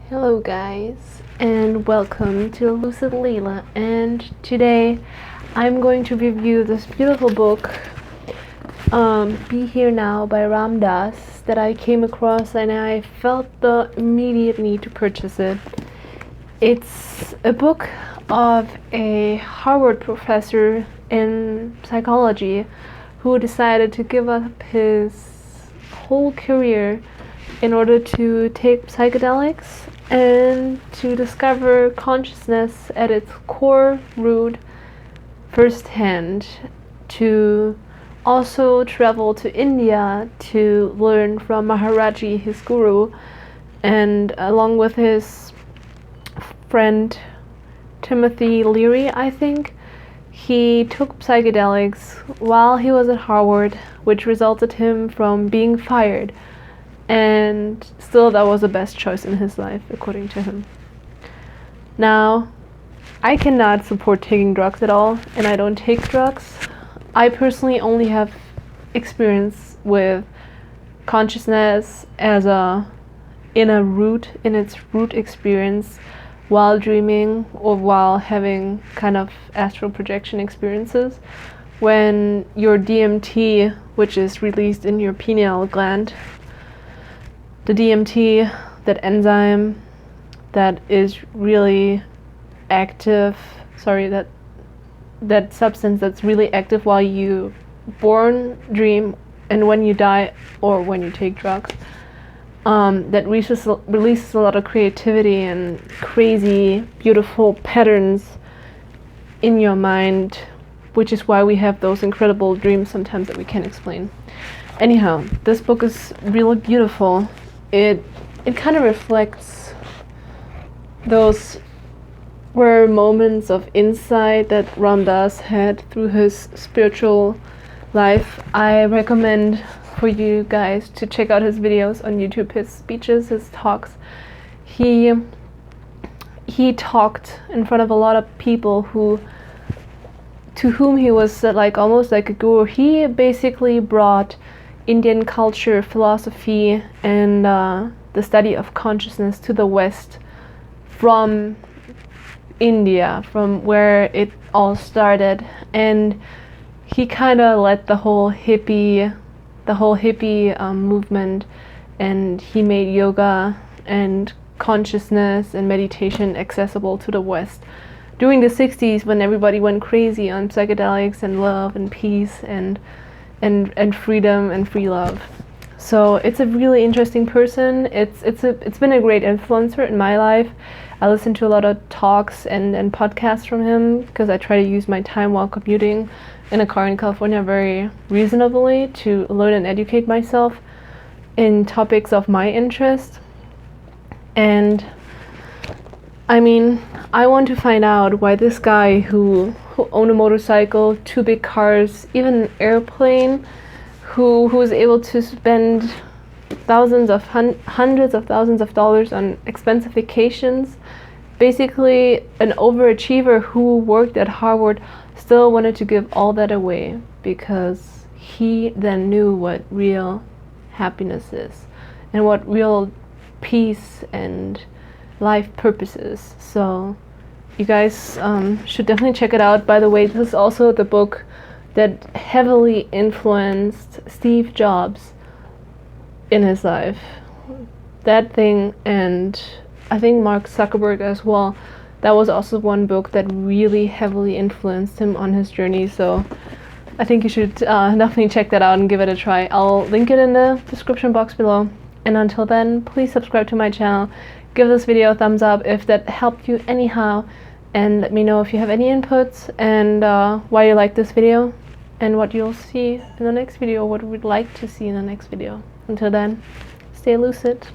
Hello guys, and welcome to Lucid Layla, and today I'm going to review this beautiful book, Be Here Now by Ram Dass, that I came across and I felt the immediate need to purchase it. It's a book of a Harvard professor in psychology who decided to give up his whole career in order to take psychedelics and to discover consciousness at its core root firsthand, to also travel to India to learn from Maharaji, his guru, and along with his friend Timothy Leary, I think, he took psychedelics while he was at Harvard, which resulted him from being fired. And still that was the best choice in his life, according to him. Now, I cannot support taking drugs at all, and I don't take drugs. I personally only have experience with consciousness as in its root experience while dreaming or while having kind of astral projection experiences, when your DMT, which is released in your pineal gland, the DMT, that enzyme that is really active, that substance that's really active while you born, dream, and when you die or when you take drugs, that releases a lot of creativity and crazy, beautiful patterns in your mind, which is why we have those incredible dreams sometimes that we can't explain. Anyhow, this book is really beautiful. It kind of reflects those were moments of insight that Ram Dass had through his spiritual life. I recommend for you guys to check out his videos on YouTube, his speeches, his talks. He talked in front of a lot of people to whom he was almost like a guru. He basically brought Indian culture, philosophy, and the study of consciousness to the West from India, from where it all started. And he kind of led the whole hippie movement, and he made yoga and consciousness and meditation accessible to the West during the 60s, when everybody went crazy on psychedelics and love and peace and freedom and free love. So it's a really interesting person. It's been a great influencer in my life. I listen to a lot of talks and podcasts from him because I try to use my time while commuting in a car in California very reasonably to learn and educate myself in topics of my interest. And I mean, I want to find out why this guy who owned a motorcycle, 2 big cars, even an airplane, who was able to spend hundreds of thousands of dollars on expensive vacations, basically an overachiever who worked at Harvard, still wanted to give all that away because he then knew what real happiness is and what real peace and life purpose is. So you guys should definitely check it out. By the way, this is also the book that heavily influenced Steve Jobs in his life. That thing, and I think Mark Zuckerberg as well. That was also one book that really heavily influenced him on his journey. So I think you should definitely check that out and give it a try. I'll link it in the description box below. And until then, please subscribe to my channel. Give this video a thumbs up if that helped you anyhow. And let me know if you have any inputs and why you like this video and what you'll see in the next video, what you would like to see in the next video. Until then, stay lucid.